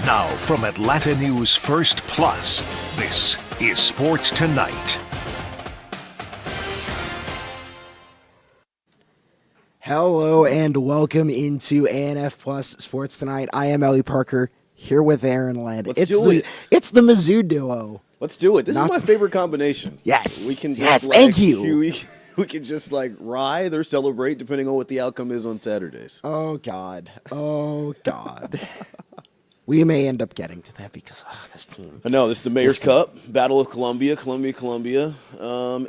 Now from Atlanta News First Plus, this is Sports Tonight. Hello and welcome into ANF Plus Sports Tonight. I am Ellie Parker here with Aaron Ladd. It's the Mizzou duo. Let's do it. This is my favorite combination. Yes. We can just Thank you. We can just writhe or celebrate depending on what the outcome is on Saturdays. Oh God. We may end up getting to that because this team. I know this is the Mayor's Cup, Battle of Columbia.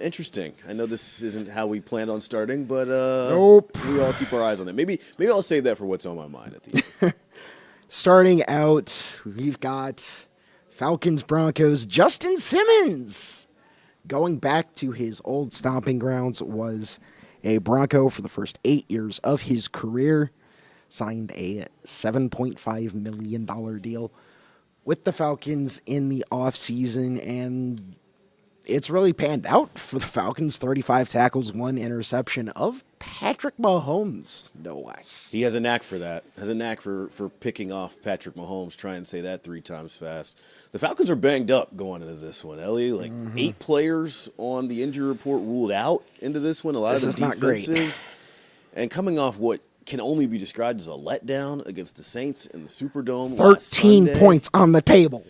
Interesting. I know this isn't how we planned on starting, but nope. We all keep our eyes on it. Maybe I'll save that for what's on my mind at the end. Starting out, we've got Falcons Broncos. Justin Simmons, going back to his old stomping grounds, was a Bronco for the first 8 years of his career. Signed a $7.5 million deal with the Falcons in the offseason, and it's really panned out for the Falcons. 35 tackles, 1 interception of Patrick Mahomes, no less. He has a knack for that. Has a knack for picking off Patrick Mahomes. Try and say that 3 times fast. The Falcons are banged up going into this one, Ellie. 8 players on the injury report ruled out into this one. A lot of them defensive. Not great. And coming off what can only be described as a letdown against the Saints in the Superdome. 13 points on the table.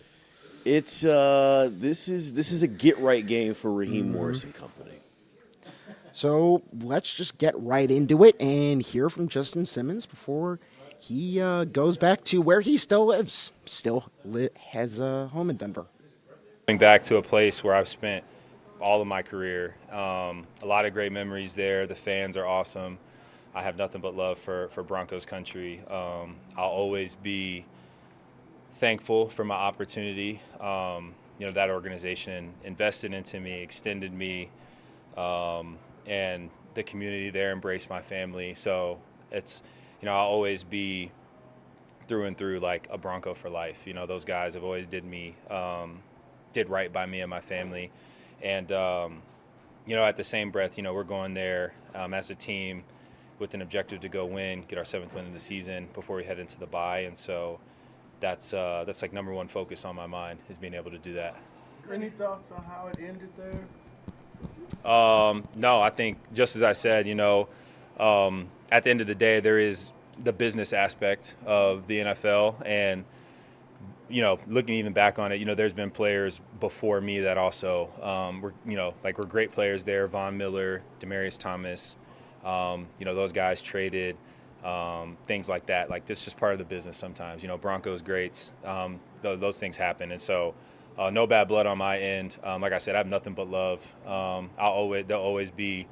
It's this is a get right game for Raheem Morris and company. So let's just get right into it and hear from Justin Simmons before he goes back to where he still lives. Has a home in Denver. Going back to a place where I've spent all of my career. A lot of great memories there. The fans are awesome. I have nothing but love for Broncos country. I'll always be thankful for my opportunity. That organization invested into me, extended me, and the community there embraced my family. So it's, I'll always be through and through like a Bronco for life. Those guys have always did right by me and my family. And, at the same breath, we're going there as a team with an objective to go win, get our 7th win of the season before we head into the bye. And so that's like number one focus on my mind, is being able to do that. Any thoughts on how it ended there? No, I think just as I said, at the end of the day, there is the business aspect of the NFL. And, looking even back on it, there's been players before me that also were great players there. Von Miller, Demaryius Thomas, those guys traded, things like that. Like, this is just part of the business sometimes. Broncos greats, those things happen. And so no bad blood on my end. Like I said, I have nothing but love. They'll always be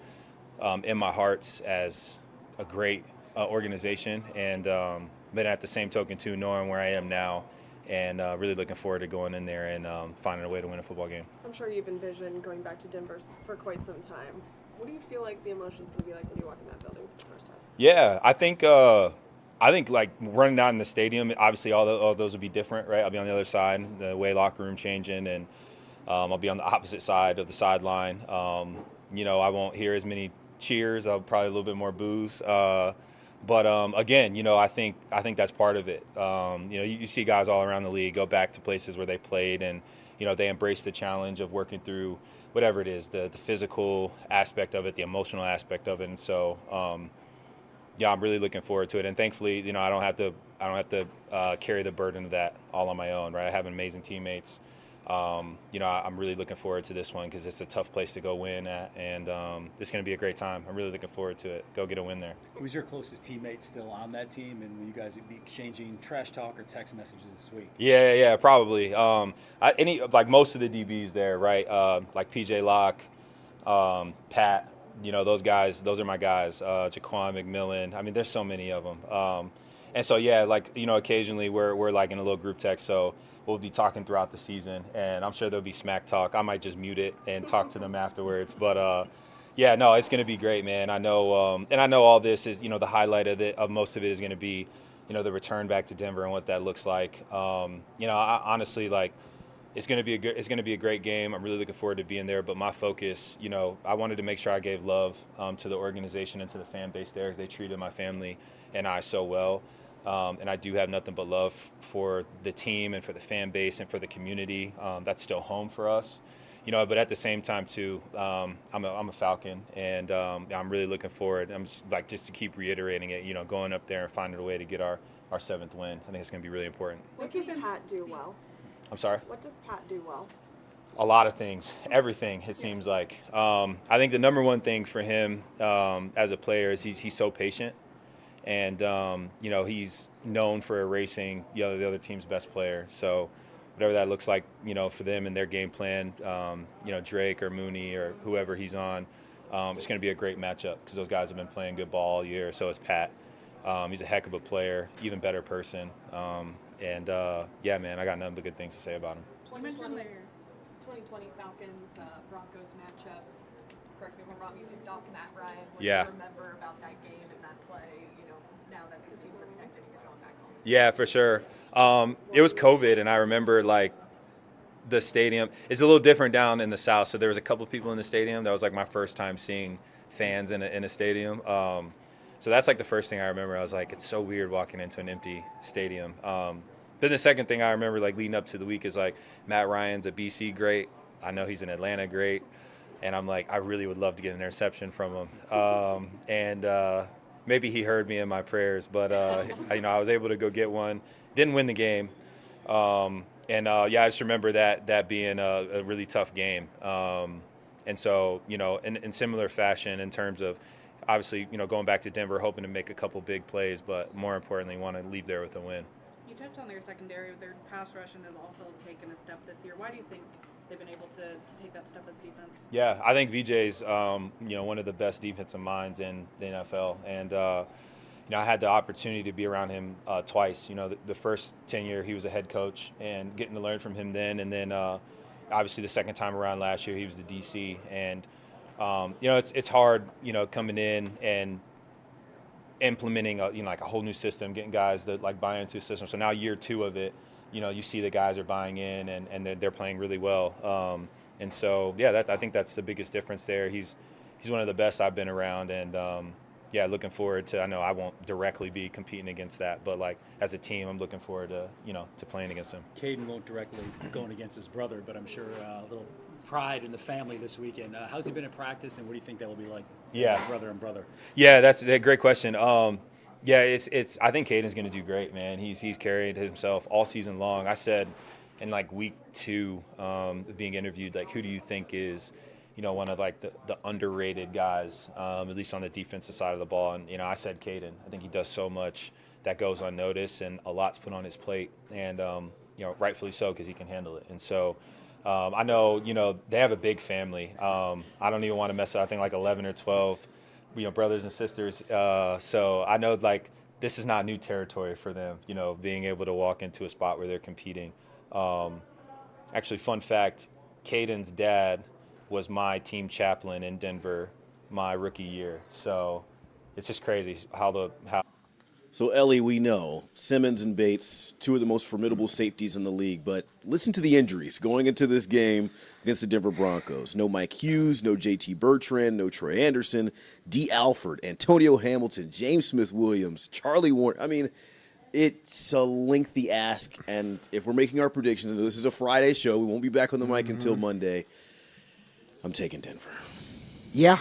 in my hearts as a great organization. And but at the same token, too, knowing where I am now and really looking forward to going in there and finding a way to win a football game. I'm sure you've envisioned going back to Denver for quite some time. What do you feel like the emotion's going to be like when you walk in that building for the first time? Yeah, I think like running down in the stadium, obviously all those will be different, right? I'll be on the other side, the way locker room changing, and I'll be on the opposite side of the sideline. I won't hear as many cheers. I'll probably a little bit more boos. But again, I think that's part of it. You see guys all around the league go back to places where they played, and they embrace the challenge of working through whatever it is, the physical aspect of it, the emotional aspect of it. And so, I'm really looking forward to it. And thankfully, I don't have to carry the burden of that all on my own, right? I have amazing teammates. I'm really looking forward to this one because it's a tough place to go win at, and it's going to be a great time. I'm really looking forward to it. Go get a win there. Who's your closest teammate still on that team, and will you guys be exchanging trash talk or text messages this week? Yeah, probably. Most of the DBs there, right? Like PJ Locke, Pat. Those guys. Those are my guys. Jaquan McMillan. I mean, there's so many of them. And so occasionally we're like in a little group text. So we'll be talking throughout the season, and I'm sure there'll be smack talk. I might just mute it and talk to them afterwards. But it's going to be great, man. I know, and I know all this is, the highlight of most of it is going to be, the return back to Denver and what that looks like. I honestly, it's going to be a great game. I'm really looking forward to being there. But my focus, I wanted to make sure I gave love to the organization and to the fan base there, because they treated my family and I so well. And I do have nothing but love for the team and for the fan base and for the community. That's still home for us. But at the same time too, I'm a Falcon, and I'm really looking forward. I'm just to keep reiterating it. Going up there and finding a way to get our 7th win. I think it's going to be really important. What does Pat do well? I'm sorry. What does Pat do well? A lot of things, everything. It seems like. I think the number one thing for him as a player is he's so patient, and he's known for erasing the other team's best player. So whatever that looks like, for them and their game plan, Drake or Mooney or whoever he's on, it's going to be a great matchup because those guys have been playing good ball all year. So is Pat. He's a heck of a player, even better person. Yeah, man, I got nothing but good things to say about him. 2020 Falcons-Broncos matchup. Correct me if I'm wrong, you picked off Matt Ryan. What Yeah. do you remember about that game and that play, now that these teams are connected and you're going back home? Yeah, for sure. It was COVID, and I remember the stadium. It's a little different down in the South, so there was a couple people in the stadium. That was my first time seeing fans in a stadium. So that's the first thing I remember. I was like, it's so weird walking into an empty stadium. Then the second thing I remember leading up to the week is Matt Ryan's a BC great. I know he's an Atlanta great. And I'm I really would love to get an interception from him. Maybe he heard me in my prayers, but I was able to go get one. Didn't win the game. I just remember that being a really tough game. And so, in similar fashion in terms of obviously, going back to Denver, hoping to make a couple big plays, but more importantly, want to leave there with a win. You touched on their secondary. Their pass rush has also taken a step this year. Why do you think they've been able to take that step as defense? Yeah, I think VJ's, one of the best defensive minds in the NFL. And, I had the opportunity to be around him twice. The first tenure he was a head coach and getting to learn from him then. And then, obviously, the second time around last year, he was the DC. And, it's hard, coming in and implementing a whole new system, getting guys that buy into a system. So now year 2 of it, you see the guys are buying in and they're playing really well. And so, yeah, I think that's the biggest difference there. He's one of the best I've been around, and looking forward to. I know I won't directly be competing against that, but as a team, I'm looking forward to to playing against him. Caden won't directly going against his brother, but I'm sure a little pride in the family this weekend. How's he been in practice, and what do you think that will be like? Yeah, brother and brother. Yeah, that's a great question. It's. I think Caden's going to do great, man. He's carried himself all season long. I said in week 2, being interviewed, who do you think is, one of the underrated guys, at least on the defensive side of the ball? And I said Caden. I think he does so much that goes unnoticed, and a lot's put on his plate, and rightfully so because he can handle it. And so. I know, they have a big family. I don't even want to mess up. I think 11 or 12, brothers and sisters. So I know this is not new territory for them, being able to walk into a spot where they're competing. Actually, fun fact, Caden's dad was my team chaplain in Denver my rookie year. So it's just crazy how. So, Ellie, we know Simmons and Bates, 2 of the most formidable safeties in the league, but listen to the injuries going into this game against the Denver Broncos. No Mike Hughes, no J.T. Bertrand, no Troy Anderson, D. Alford, Antonio Hamilton, James Smith-Williams, Charlie Warren. I mean, it's a lengthy ask, and if we're making our predictions, and this is a Friday show, we won't be back on the mic until Monday, I'm taking Denver. Yeah.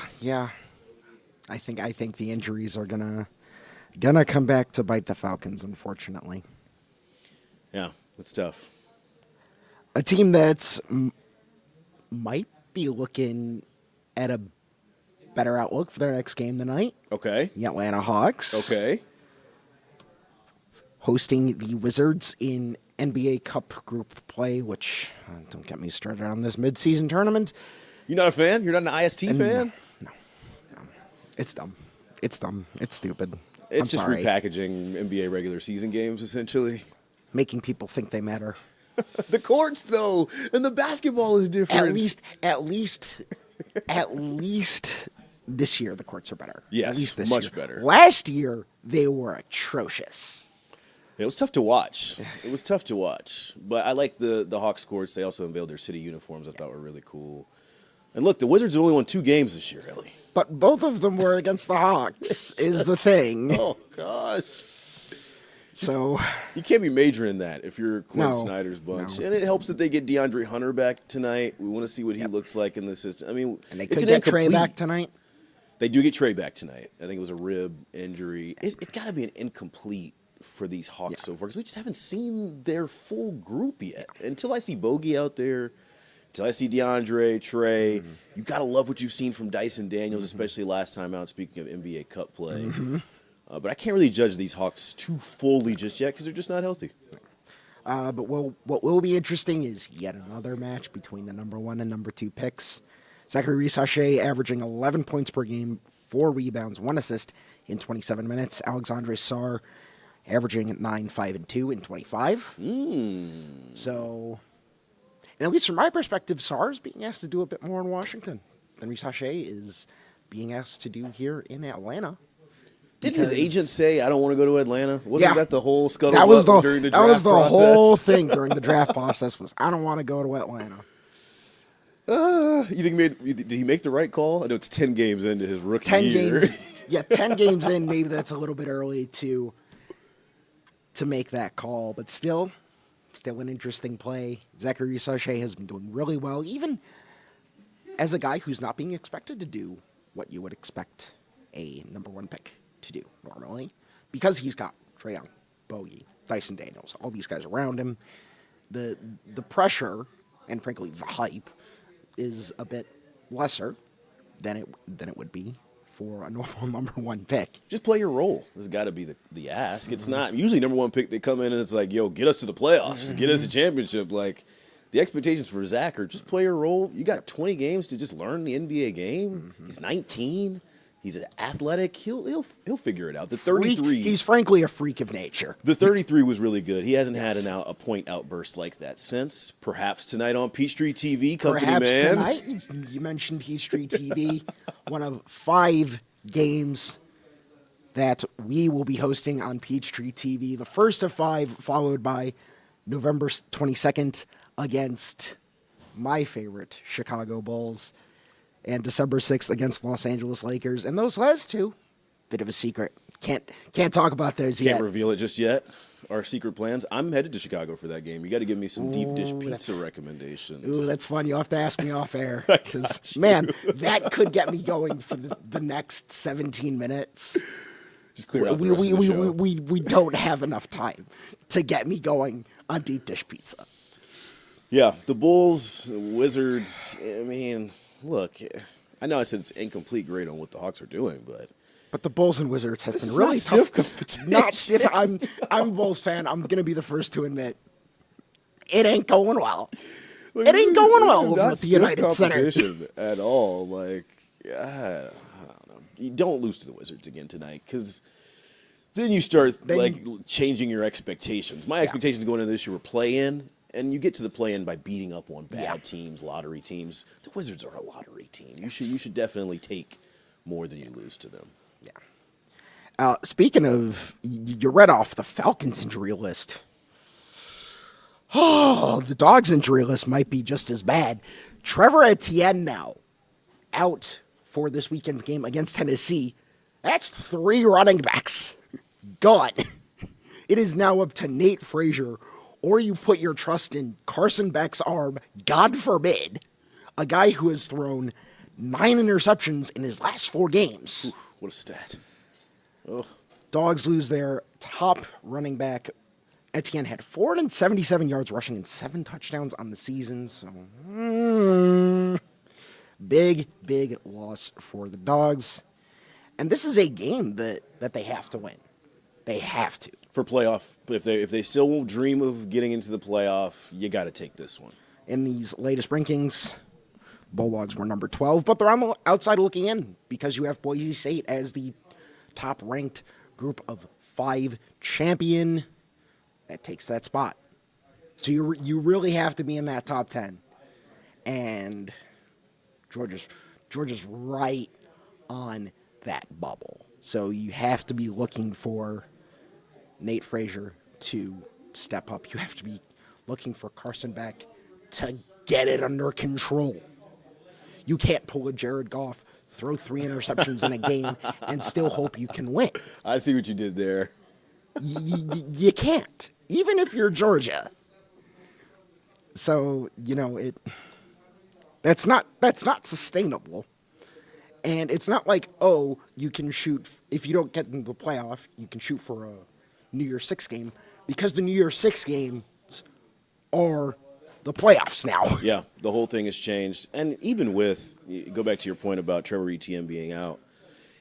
I think the injuries are gonna come back to bite the Falcons, unfortunately. Yeah, it's tough. A team that's might be looking at a better outlook for their next game tonight. Okay. The Atlanta Hawks. Okay. Hosting the Wizards in NBA Cup group play, which, don't get me started on this midseason tournament. You're not a fan? You're not an IST fan? No. It's dumb. It's stupid. It's just sorry. repackaging NBA regular season games, essentially. Making people think they matter. The courts, though, and the basketball is different. At least this year the courts are better. Yes, at least this much year. better. Last year they were atrocious. It was tough to watch. But I like the Hawks courts. They also unveiled their city uniforms I thought were really cool. And look, the Wizards have only won 2 games this year, Ellie. But both of them were against the Hawks, is the thing. Oh, gosh. So You can't be majoring that if you're Quinn No, Snyder's bunch. no. And it helps that they get DeAndre Hunter back tonight. We want to see what he looks like in the system. I mean, and they it's could an get Trey incomplete. back tonight. They do get Trey back tonight. I think it was a rib injury. It's got to be an incomplete for these Hawks so far because we just haven't seen their full group yet. Until I see Bogey out there, until I see DeAndre, Trey, you got to love what you've seen from Dyson Daniels, especially last time out, speaking of NBA Cup play. But I can't really judge these Hawks too fully just yet because they're just not healthy. But what will be interesting is yet another match between the number 1 and number 2 picks. Zachary Sachet averaging 11 points per game, 4 rebounds, 1 assist in 27 minutes. Alexandre Sarr averaging 9, 5, and 2 in 25. So, and at least from my perspective, Sarr is being asked to do a bit more in Washington than Sachet is being asked to do here in Atlanta. Didn't his Because- agent say, I don't want to go to Atlanta? Wasn't that the whole That was scuttlebutt during the draft that was the process? whole thing during the draft process was I don't want to go to Atlanta. You think did he make the right call? I know it's 10 games into his rookie 10 year. games. Yeah, 10 games in, maybe that's a little bit early to make that call, but still an interesting play. Zachary Sachet has been doing really well, even as a guy who's not being expected to do what you would expect a number 1 pick to do normally, because he's got Trae Young, Bogey, Dyson Daniels, all these guys around him. The pressure and frankly the hype is a bit lesser than it would be for a normal number 1 pick. Just play your role. This has got to be the ask. It's not usually number 1 pick. They come in and it's like, yo, get us to the playoffs, get us a championship. Like the expectations for Zach are just play your role. You got 20 games to just learn the NBA game. He's 19. He's athletic. He'll figure it out. The 33. He's frankly a freak of nature. The 33 was really good. He hasn't had a point outburst like that since. Perhaps tonight on Peachtree TV, company Perhaps man. tonight, you mentioned Peachtree TV, one of 5 games that we will be hosting on Peachtree TV. The first of 5, followed by November 22nd against my favorite Chicago Bulls, and December 6th against Los Angeles Lakers. And those last 2, bit of a secret. Can't talk about those yet. Can't reveal it just yet. Our secret plans. I'm headed to Chicago for that game. You got to give me some deep dish pizza recommendations. Ooh, that's fun. You'll have to ask me off air. Because, man, that could get me going for the next 17 minutes. Just clear out the rest of the show. We don't have enough time to get me going on deep dish pizza. Yeah, the Bulls, Wizards. I mean, look, I know I said it's incomplete grade on what the Hawks are doing, but the Bulls and Wizards have this been is really not tough. stiff competition. Not stiff. I'm a Bulls fan. I'm gonna be the first to admit it ain't going well. Like, It ain't going well this is over not at the stiff United Center. competition at all. Like, I don't know. You don't lose to the Wizards again tonight because then you start changing your expectations. My expectations going into this year were play-in, and you get to the play-in by beating up on bad teams, lottery teams. The Wizards are a lottery team. You should definitely take more than you lose to them. Yeah. Speaking of, you read off the Falcons injury list. Oh, the Dogs injury list might be just as bad. Trevor Etienne now out for this weekend's game against Tennessee. That's 3 running backs gone. It is now up to Nate Frazier, or you put your trust in Carson Beck's arm, God forbid, a guy who has thrown 9 interceptions in his last 4 games. Oof, what a stat. Oh. Dogs lose their top running back. Etienne had 477 yards rushing and 7 touchdowns on the season. So, big loss for the Dogs. And this is a game that they have to win. They have to. For playoff, if they still will dream of getting into the playoff, you got to take this one. In these latest rankings, Bulldogs were number 12, but they're on the outside looking in because you have Boise State as the top-ranked group of 5 champion. That takes that spot. So you really have to be in that top 10. And Georgia's right on that bubble. So you have to be looking for Nate Frazier to step up. You have to be looking for Carson Beck to get it under control. You can't pull a Jared Goff, throw 3 interceptions in a game, and still hope you can win. I see what you did there. You can't, even if you're Georgia. So, that's not sustainable. And it's not like, oh, you can shoot, if you don't get into the playoff, you can shoot for a New Year's Six game, because the New Year's Six games are the playoffs now. Yeah, the whole thing has changed. And even with, go back to your point about Trevor Etienne being out,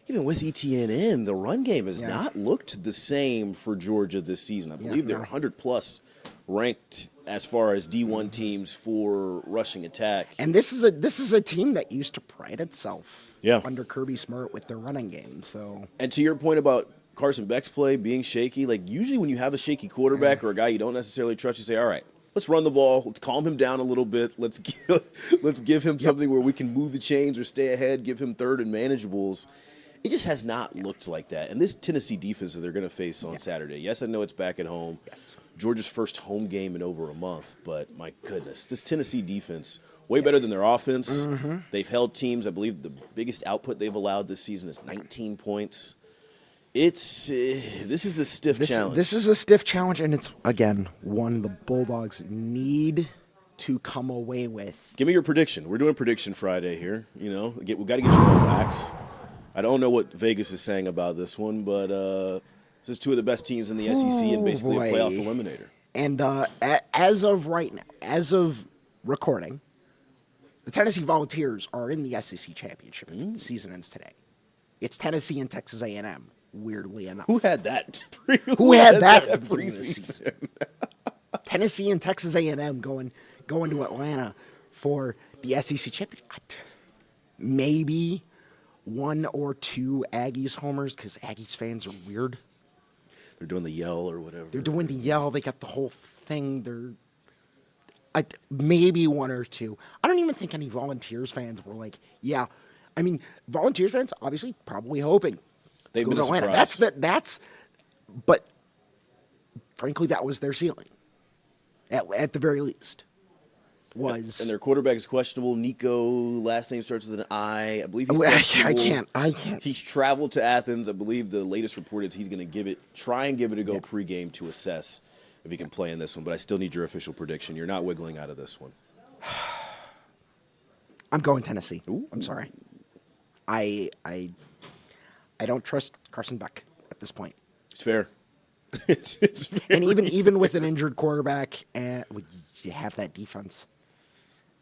even with Etienne in, the run game has not looked the same for Georgia this season. I believe they're 100-plus ranked as far as D1 teams for rushing attack. And this is a team that used to pride itself under Kirby Smart with their running game. So, and to your point about Carson Beck's play being shaky, like usually when you have a shaky quarterback or a guy you don't necessarily trust, you say, all right, let's run the ball. Let's calm him down a little bit. Let's give him something where we can move the chains or stay ahead, give him third and manageables. It just has not looked like that. And this Tennessee defense that they're going to face on Saturday, yes, I know it's back at home. Yes. Georgia's first home game in over a month, but my goodness, this Tennessee defense, way better than their offense. Mm-hmm. They've held teams. I believe the biggest output they've allowed this season is 19 points. This is a stiff challenge. This is a stiff challenge, and it's, again, one the Bulldogs need to come away with. Give me your prediction. We're doing Prediction Friday here. We've got to get you on wax. I don't know what Vegas is saying about this one, but this is two of the best teams in the SEC and basically a playoff eliminator. And as of right now, as of recording, the Tennessee Volunteers are in the SEC championship. The season ends today. It's Tennessee and Texas A&M. Weirdly enough, who had that? Who had that preseason? Tennessee and Texas A&M going to Atlanta for the SEC championship. Maybe one or two Aggies homers, because Aggies fans are weird. They're doing the yell or whatever. They're doing the yell. They got the whole thing. Maybe one or two. I don't even think any Volunteers fans were like, yeah. I mean, Volunteers fans obviously probably hoping. They've been a surprise. But frankly, that was their ceiling. At the very least. And their quarterback is questionable. Nico, last name starts with an I. I believe he's questionable. I can't. He's traveled to Athens. I believe the latest report is he's going to try and give it a go pregame to assess if he can play in this one. But I still need your official prediction. You're not wiggling out of this one. I'm going Tennessee. Ooh. I'm sorry. I don't trust Carson Beck at this point. It's fair. it's and even with an injured quarterback, you have that defense.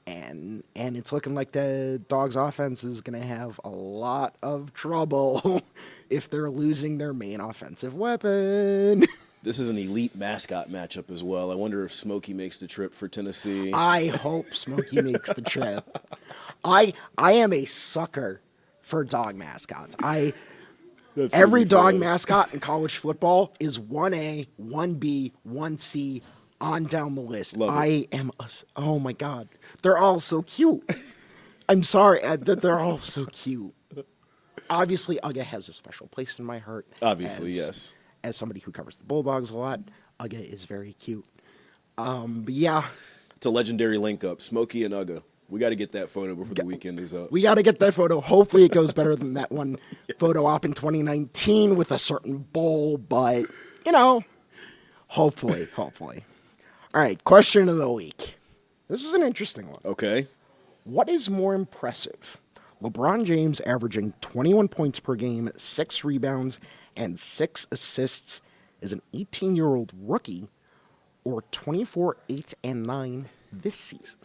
And it's looking like the Dogs' offense is going to have a lot of trouble if they're losing their main offensive weapon. This is an elite mascot matchup as well. I wonder if Smokey makes the trip for Tennessee. I hope Smokey makes the trip. I am a sucker for dog mascots. Every dog mascot in college football is 1A, 1B, 1C, on down the list. Oh my God. They're all so cute. I'm sorry, they're all so cute. Obviously, Ugga has a special place in my heart. Obviously, yes. As somebody who covers the Bulldogs a lot, Ugga is very cute. But yeah. It's a legendary link-up, Smokey and Ugga. We got to get that photo before the weekend is up. We got to get that photo. Hopefully it goes better than that one photo op in 2019 with a certain bowl, but, hopefully. All right, question of the week. This is an interesting one. Okay. What is more impressive? LeBron James averaging 21 points per game, 6 rebounds, and 6 assists as an 18-year-old rookie, or 24, 8, and 9 this season?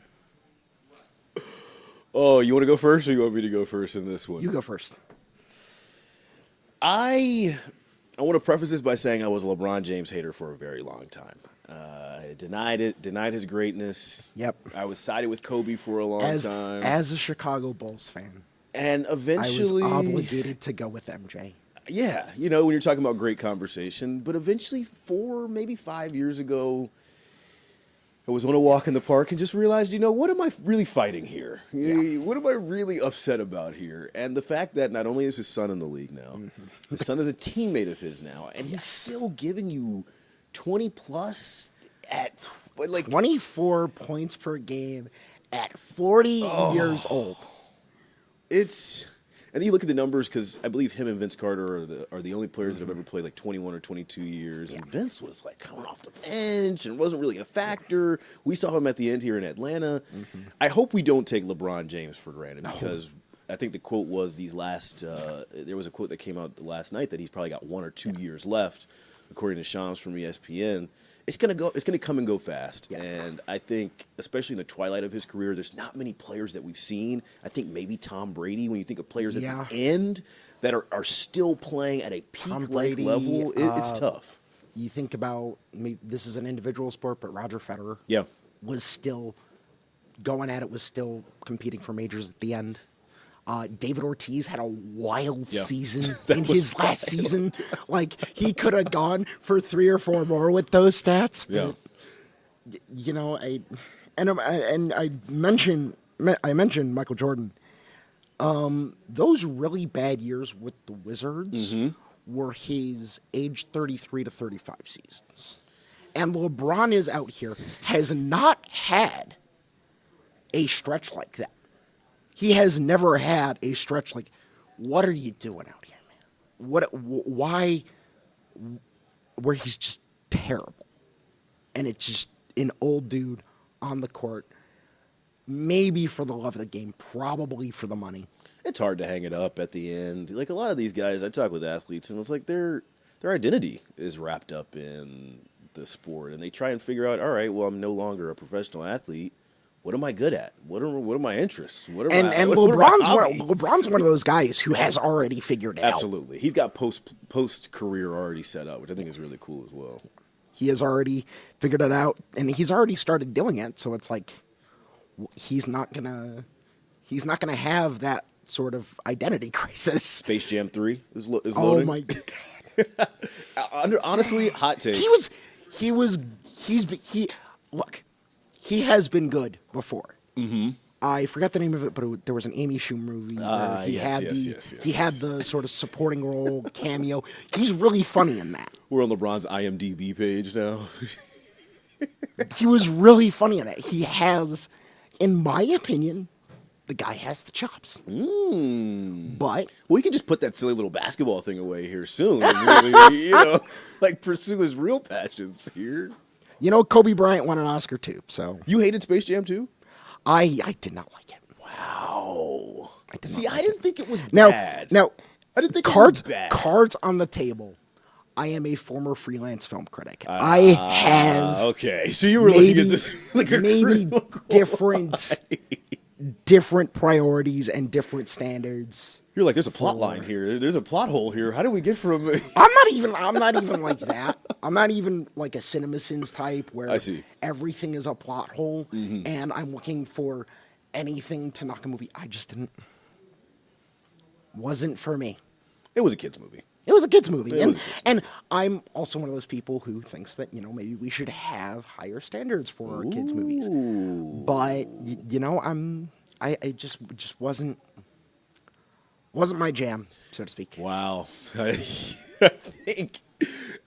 Oh, you want to go first, or you want me to go first in this one? You go first. I want to preface this by saying I was a LeBron James hater for a very long time. I denied his greatness. Yep. I was sided with Kobe for a long time. As a Chicago Bulls fan. And eventually, I was obligated to go with MJ. Yeah, when you're talking about great conversation. But eventually, 4, maybe 5 years ago, I was on a walk in the park and just realized, what am I really fighting here? Yeah. What am I really upset about here? And the fact that not only is his son in the league now, his son is a teammate of his now, and he's still giving you 20-plus at, 24 points per game at 40 years old. And then you look at the numbers because I believe him and Vince Carter are the only players that have ever played like 21 or 22 years. And Vince was like coming off the bench and wasn't really a factor. We saw him at the end here in Atlanta. I hope we don't take LeBron James for granted because I think the quote was there was a quote that came out last night that he's probably got 1 or 2 years left, according to Shams from ESPN. It's gonna come and go fast, and I think, especially in the twilight of his career, there's not many players that we've seen. I think maybe Tom Brady. When you think of players at the end that are still playing at a peak-like level, it's tough. You think about this is an individual sport, but Roger Federer, was still going at it, was still competing for majors at the end. David Ortiz had a wild season in his last season. Like, he could have gone for 3 or 4 more with those stats. But, you know, I mentioned Michael Jordan. Those really bad years with the Wizards were his age 33 to 35 seasons. And LeBron is out here, has not had a stretch like that. He has never had a stretch like, what are you doing out here, man? Why? Where he's just terrible. And it's just an old dude on the court, maybe for the love of the game, probably for the money. It's hard to hang it up at the end. Like, a lot of these guys, I talk with athletes, and it's like their identity is wrapped up in the sport. And they try and figure out, all right, well, I'm no longer a professional athlete. What am I good at? What are my interests? LeBron's one of those guys who has already figured it out. Absolutely. He's got post career already set up, which I think is really cool as well. He has already figured it out, and he's already started doing it. So it's like he's not gonna have that sort of identity crisis. Space Jam 3 is loading. Oh my god! Honestly, hot take. Look. He has been good before. I forgot the name of it, but there was an Amy Schumer movie where he had the sort of supporting role cameo. He's really funny in that. We're on LeBron's IMDb page now. He was really funny in that. He has, in my opinion, the guy has the chops. But we can just put that silly little basketball thing away here soon and really, like, pursue his real passions here. You know, Kobe Bryant won an Oscar too. So you hated Space Jam 2? I did not like it. Wow. I didn't think it was bad. Now, I didn't think cards, it was bad. Cards on the table. I am a former freelance film critic. I have okay. So you were looking at this like a maybe different priorities and different standards. You're like, there's a plot line here. There's a plot hole here. How do we get from? I'm not even like that. I'm not even like a CinemaSins type where everything is a plot hole, and I'm looking for anything to knock a movie. I just didn't. Wasn't for me. It was a kids movie. It was a kids movie, and I'm also one of those people who thinks that maybe we should have higher standards for our kids movies. But I just wasn't my jam, so to speak. Wow. I think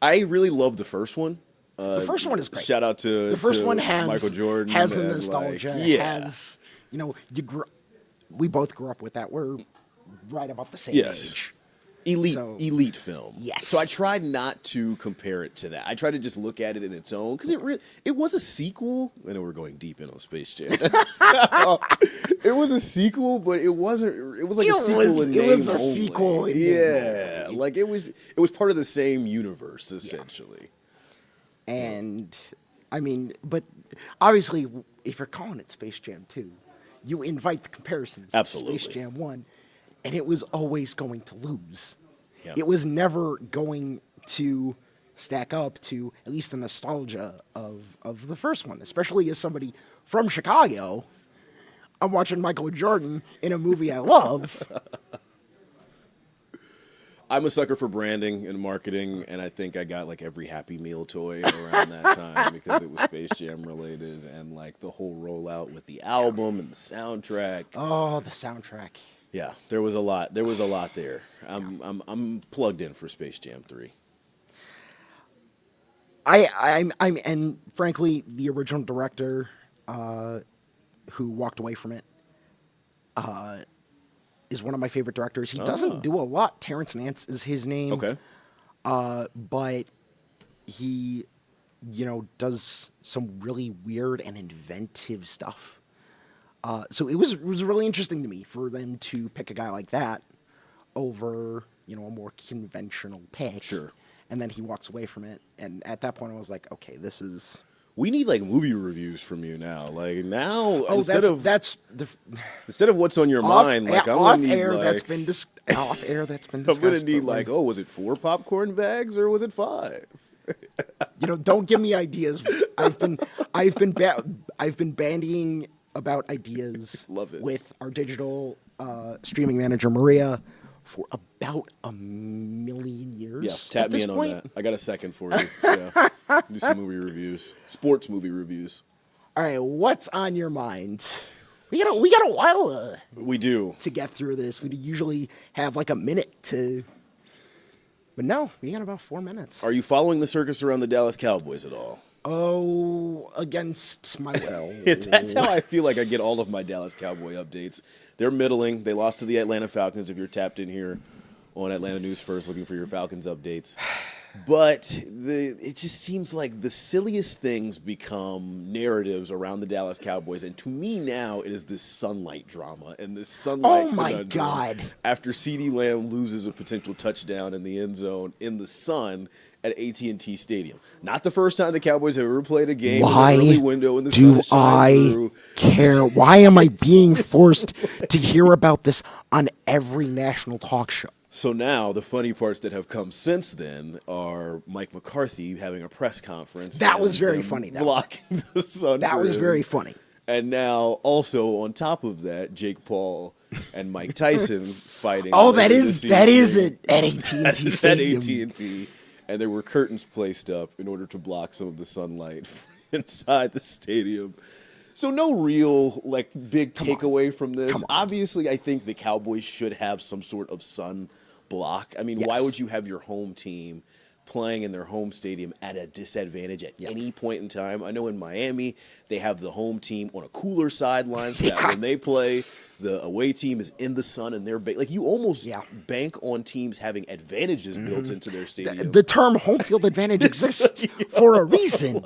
I really love the first one. The first one is great. Shout out to the first one Michael Jordan. Has the nostalgia. Has we both grew up with that. We're right about the same age. Elite film. Yes. So I tried not to compare it to that. I tried to just look at it in its own because it was a sequel. I know we're going deep in on Space Jam. It was a sequel, but it wasn't. It was like a sequel in name only. It was a sequel. Yeah, like it was part of the same universe essentially. Yeah. And I mean, but obviously, if you're calling it Space Jam 2, you invite the comparisons. Absolutely. To Space Jam 1. And it was always going to lose. Yep. It was never going to stack up to at least the nostalgia of the first one, especially as somebody from Chicago. I'm watching Michael Jordan in a movie I love. I'm a sucker for branding and marketing, and I think I got like every Happy Meal toy around that time because it was Space Jam related, and like the whole rollout with the album and the soundtrack. Oh, the soundtrack. Yeah, there was a lot. There was a lot there. I'm plugged in for Space Jam 3. I'm and frankly, the original director, who walked away from it, is one of my favorite directors. He doesn't do a lot. Terrence Nance is his name. Okay. But he, does some really weird and inventive stuff. So it was really interesting to me for them to pick a guy like that over, a more conventional pick. Sure. And then he walks away from it. And at that point, I was like, okay, this is... We need like movie reviews from you now. Like now, instead of what's on your mind, like I'm gonna need air like off air that's been I'm discussed. gonna need like, was it 4 popcorn bags or was it 5? Don't give me ideas. I've been bandying about ideas. Love it. With our digital streaming manager Maria for about a million years. Yeah, tap me in on that. I got a second for you. Yeah. Do some movie reviews, sports movie reviews. All right, what's on your mind? We got a while. We do to get through this. We usually have like a minute to, but no, we got about 4 minutes. Are you following the circus around the Dallas Cowboys at all? Oh, against my will. That's how I feel like I get all of my Dallas Cowboy updates. They're middling. They lost to the Atlanta Falcons. If you're tapped in here on Atlanta News First looking for your Falcons updates. But it just seems like the silliest things become narratives around the Dallas Cowboys. And to me now, it is this Sunlight drama and this Sunlight conundrum. God. After CeeDee Lamb loses a potential touchdown in the end zone in the sun at AT&T Stadium. Not the first time the Cowboys have ever played a game in the early window in the sun shine through. Care? Why am I being forced to hear about this on every national talk show? So now the funny parts that have come since then are Mike McCarthy having a press conference. That was very funny. Blocking the sun. That was very funny. And now also on top of that, Jake Paul and Mike Tyson fighting. Oh, that is it at AT&T Stadium. At AT&T. And there were curtains placed up in order to block some of the sunlight inside the stadium. So no real big takeaway from this. Obviously, I think the Cowboys should have some sort of sun block. I mean, why would you have your home team playing in their home stadium at a disadvantage at any point in time? I know in Miami, they have the home team on a cooler sideline so that when they play, the away team is in the sun and they're you almost bank on teams having advantages built into their stadium. The term home field advantage exists for a reason.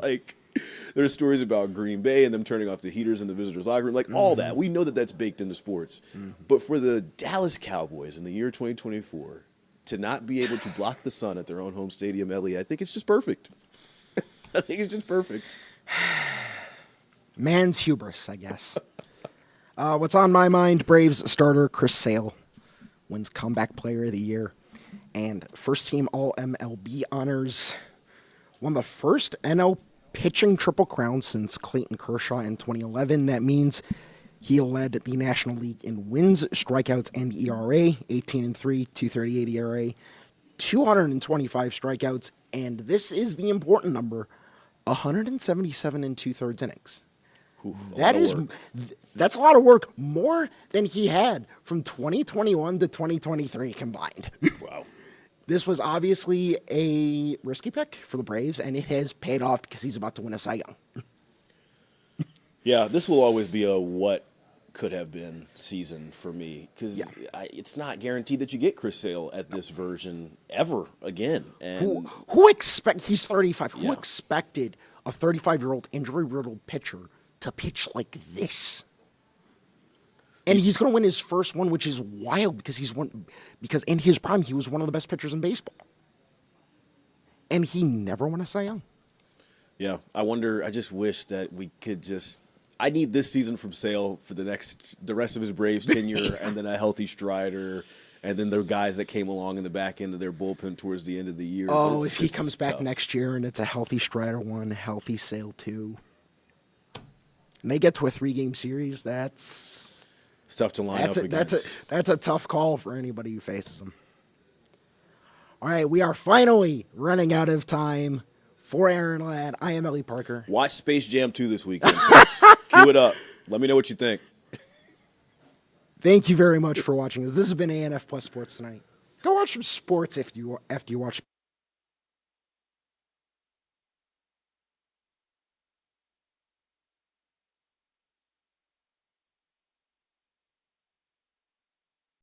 There's stories about Green Bay and them turning off the heaters in the visitors' locker room, all that. We know that that's baked into sports. But for the Dallas Cowboys in the year 2024 to not be able to block the sun at their own home stadium, Ellie, I think it's just perfect. I think it's just perfect. Man's hubris, I guess. What's on my mind, Braves starter Chris Sale wins Comeback Player of the Year and first team All-MLB honors. Won the first NL pitching Triple Crown since Clayton Kershaw in 2011. That means he led the National League in wins, strikeouts, and ERA, 18-3, 2.38 ERA, 225 strikeouts, and this is the important number, 177 and 2/3 innings. That's a lot of work, more than he had from 2021 to 2023 combined. Wow. This was obviously a risky pick for the Braves, and it has paid off because he's about to win a Cy Young. Yeah, this will always be a what could have been season for me because it's not guaranteed that you get Chris Sale at this version ever again. And he's 35. Who expected a 35-year-old injury-riddled pitcher to pitch like this? And he's going to win his first one, which is wild because in his prime he was one of the best pitchers in baseball, and he never won a Cy Young. Yeah, I just wish that we could I need this season from Sale for the rest of his Braves tenure, and then a healthy Strider, and then the guys that came along in the back end of their bullpen towards the end of the year. Oh, if he comes back next year and it's a healthy Strider 1, healthy Sale 2, and they get to a 3-game series, it's tough to line up against. That's a tough call for anybody who faces them. All right, we are finally running out of time. For Aaron Ladd, I am Ellie Parker. Watch Space Jam 2 this weekend, folks. Cue it up. Let me know what you think. Thank you very much for watching this. This has been ANF Sports Tonight. Go watch some sports after you watch